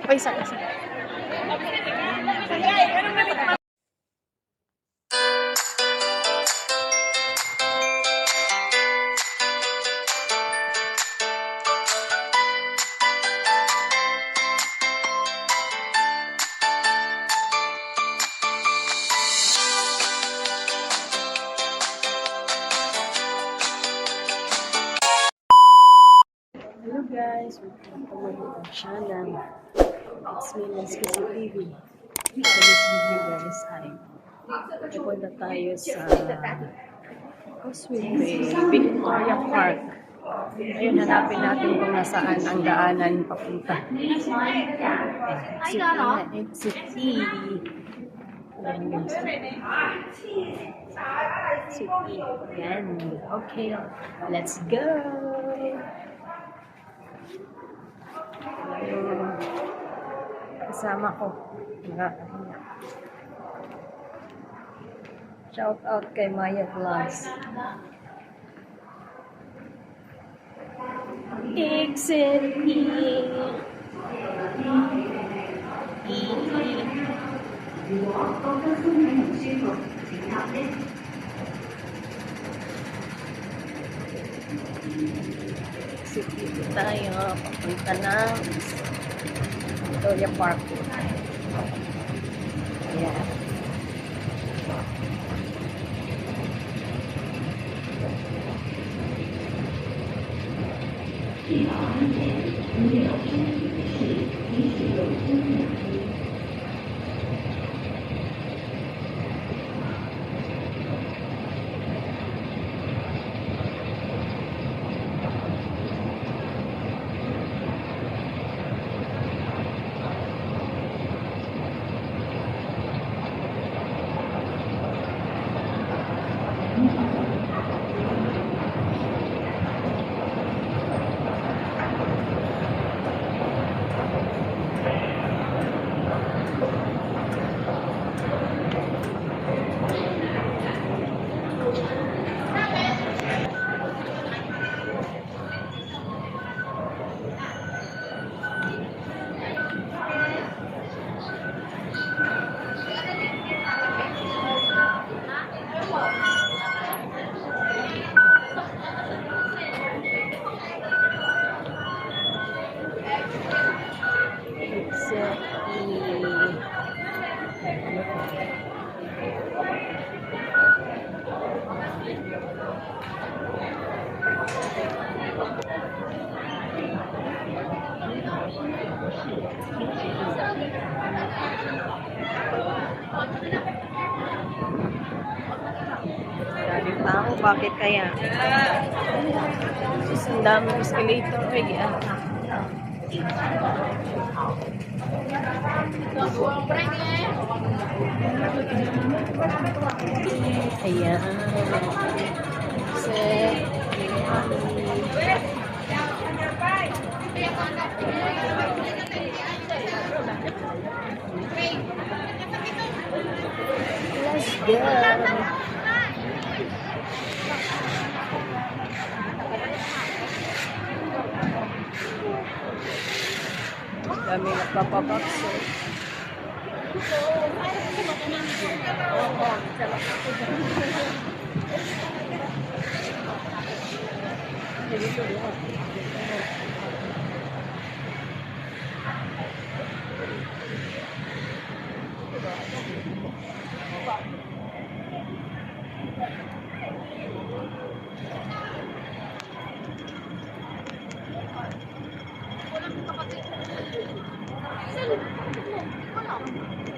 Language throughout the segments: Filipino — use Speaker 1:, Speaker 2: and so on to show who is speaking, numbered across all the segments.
Speaker 1: Uy, saka. Hello guys, welcome to my YouTube channel. It's me, Lesky TV. For this video guys ay pupunta tayo sa Causeway Bay, Victoria Park. Ayun, hanapin natin kung nasaan ang daanan papunta. Exit E. Exit E. Yan. Okay, let's go! Kasama ko. Nakakahiya. Shout out kay Maya Vlogs. Exit E. Exit dito tayo. Papunta ng Victoria Park. Ayan. Grabe pa ako, bakit kaya? Ang daming escalator. Ayan. Let's go. Dami nagpapabakso.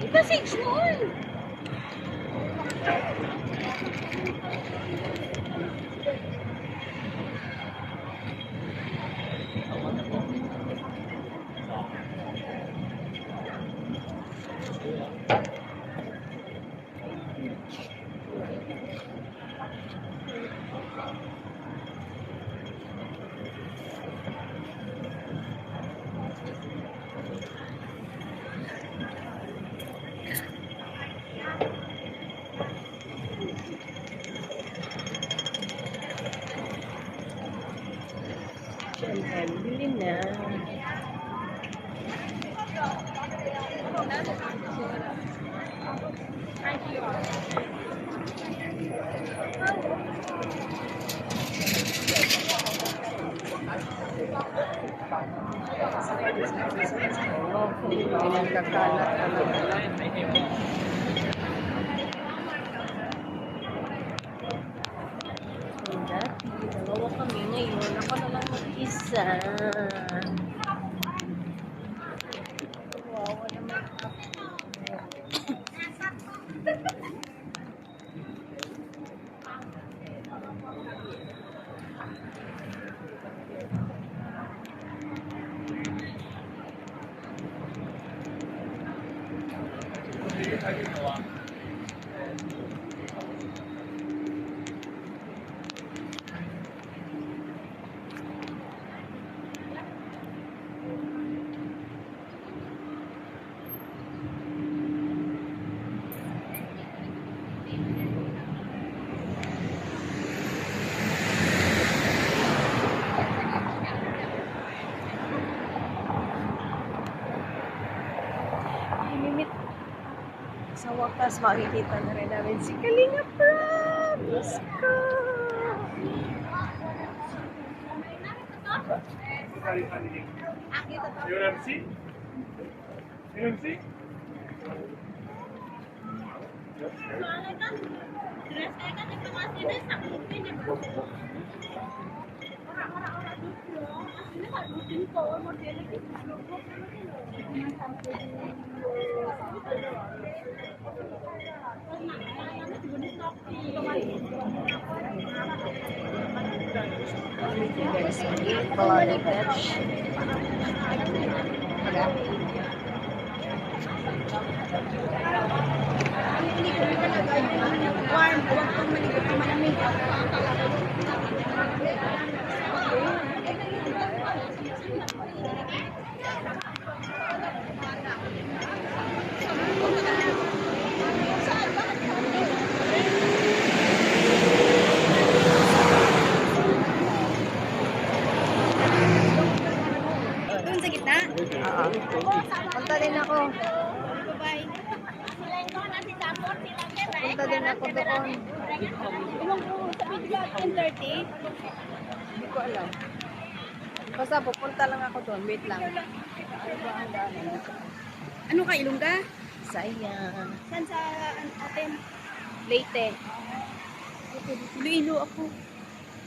Speaker 2: I-message mo! Siyempre, bili na.
Speaker 1: Oo, may nagkakalat talaga. Dati, dalawa kami ngayon. Ako na lang mag-isa. Kawawa naman ako. Limit. Sa wakas, makikita na rin namin si Kalinga Prab. Let's go!
Speaker 3: UMC? UMC?
Speaker 1: There's a bloody bitch.
Speaker 2: Doon sa gitna?
Speaker 1: Punta din ako.
Speaker 2: Bye-bye.
Speaker 1: Punta din ako doon.
Speaker 2: Ilang po sa bigla 10:30?
Speaker 1: Hindi ko alam. Basta pupunta lang ako doon. Wait lang. Ano ba ang daanan?
Speaker 2: Ano ka, Ilongga?
Speaker 1: Sayang.
Speaker 2: Saan sa atin?
Speaker 1: Leyte.
Speaker 2: Iloilo ako.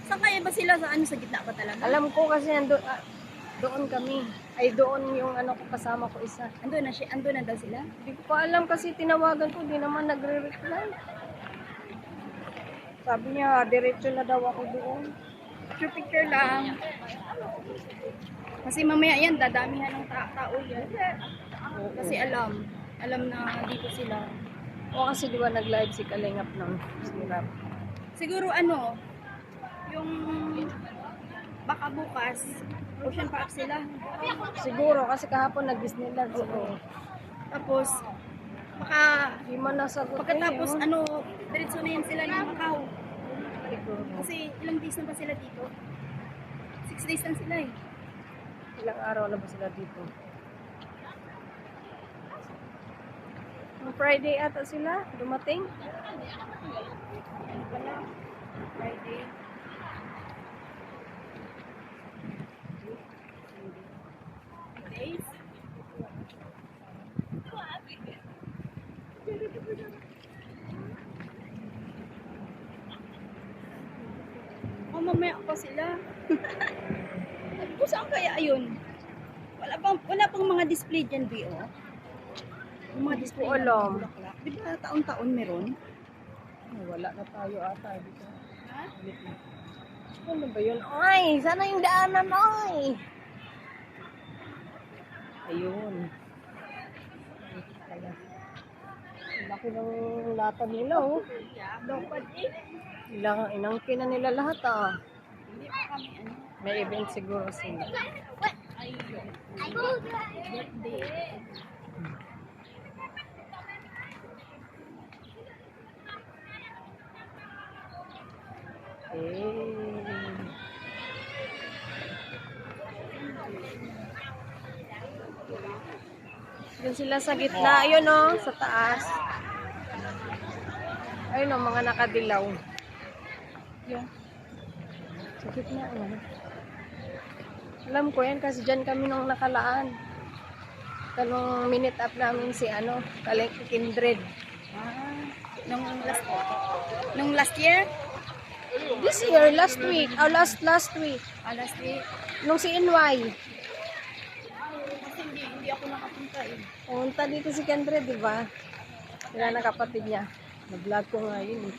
Speaker 2: Saan kaya ba sila sa ano, sa gitna ba talaga?
Speaker 1: Alam ko kasi doon kami. Ay doon yung ano ko kasama ko isa.
Speaker 2: Andun na daw sila?
Speaker 1: Hindi ko pa alam kasi tinawagan ko. Di naman nagre-reply. Sabi niya, diretso na daw ako doon.
Speaker 2: Picture lang. Kasi mamaya yan, dadamihan ng tao yan. Kasi alam na dito sila.
Speaker 1: O kasi di ba nag-live si Kalingap ng Sirap.
Speaker 2: Siguro ano, yung baka bukas, Ocean Park sila.
Speaker 1: Siguro kasi kahapon nag-Disneyland sila.
Speaker 2: Tapos, baka
Speaker 1: Di man nasagot
Speaker 2: pagkatapos
Speaker 1: eh,
Speaker 2: ano, diretso na yan sila ng Macau.
Speaker 1: Siguro.
Speaker 2: Kasi ilang days na ba sila dito? 6 days lang sila eh.
Speaker 1: Ilang araw na ba sila dito? Nung Friday ata sila dumating.
Speaker 2: Friday. Days? Oh, mamaya pa sila. Kung saan kaya yun? Wala pang mga display dyan, B.O. Yung mga display
Speaker 1: Ko alam.
Speaker 2: ng bulaklak. Di ba taon-taon meron?
Speaker 1: Wala na tayo ata dito.
Speaker 2: Ha?
Speaker 1: Ulit na. Ano ba yun? Ay, sana yung daanan, ay! Ayun. Kaya. Laki ng lata nila, oh.
Speaker 2: Dapat eh.
Speaker 1: Inangkin na nila lahat, ah.
Speaker 2: Hindi pa kami ano.
Speaker 1: May event siguro sila.
Speaker 2: Birthday.
Speaker 1: Eh. Yun sila sa gitna. Ayun, oh, sa taas. Ayun, oh, mga nakadilaw.
Speaker 2: Yun.
Speaker 1: Sa gitna, oh. Alam ko yan kasi dyan kami nung nakalaan. Talong minute up namin si Kindred.
Speaker 2: Ah, nung last year?
Speaker 1: This year, last week. Last week.
Speaker 2: Last week.
Speaker 1: Nung si NY.
Speaker 2: Kasi hindi ako nakapunta eh.
Speaker 1: Pumunta dito si Kindred, di ba? Sila na kapatid niya. Na-vlog ko nga yun eh.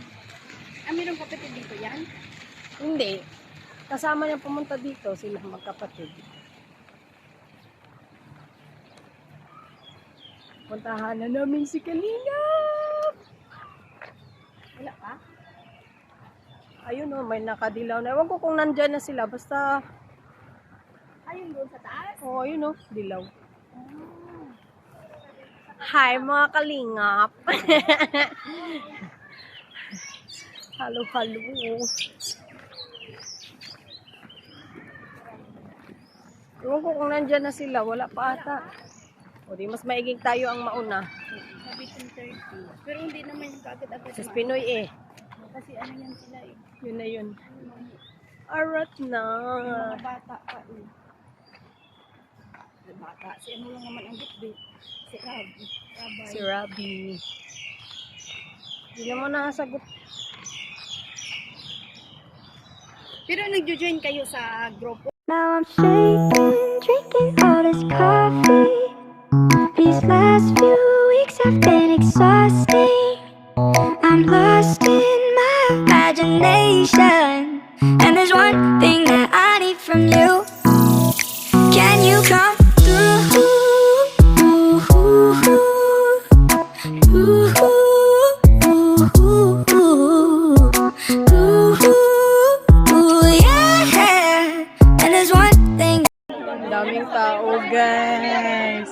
Speaker 2: Mayroong kapatid dito yan?
Speaker 1: Hindi. Kasama niya pumunta dito, sila magkapatid. Puntahan na namin si Kalingap!
Speaker 2: Wala pa?
Speaker 1: Ayun o, may nakadilaw na. Ewan ko kung nandyan na sila, basta...
Speaker 2: Ayun doon sa taas?
Speaker 1: Oh, ayun o, dilaw. Hi mga Kalingap! Halo. Ewan ko kung nandyan na sila, wala pa ata. O di, mas maiging tayo ang mauna.
Speaker 2: Sabi 10:30. Pero hindi naman yung kaagad-agad.
Speaker 1: Sa Pinoy eh.
Speaker 2: Kasi ano yan sila eh.
Speaker 1: Yun na yun. Arat na.
Speaker 2: Mga bata pa eh. Bata. Si ano lang naman ang bitbit. Si Rabbi.
Speaker 1: Si Rabbi. Hindi naman nakasagot.
Speaker 2: Pero nagjo-join kayo sa grupo?
Speaker 4: Now I'm shaking, drinking all this coffee. These last few weeks have been exhausting. I'm lost in my imagination, and there's one thing that I need from you. Can you come through? Yeah. And there's one thing.
Speaker 1: Ang daming tao, guys.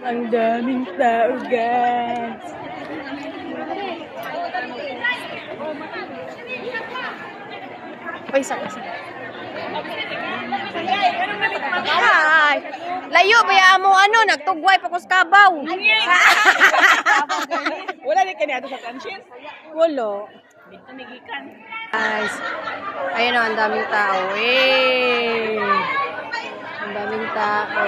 Speaker 1: Ang daming tao, guys. Ay, isa. Hi! Layo, bayaan mo nagtugway pa kuskabaw.
Speaker 5: Wala rin kanya sa conscience.
Speaker 1: Walo. Guys, ayun o, ang daming tao. Eh! Ang daming tao.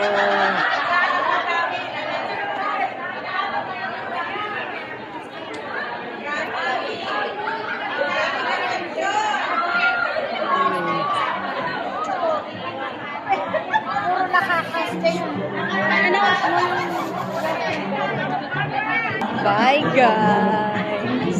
Speaker 1: Bye, guys.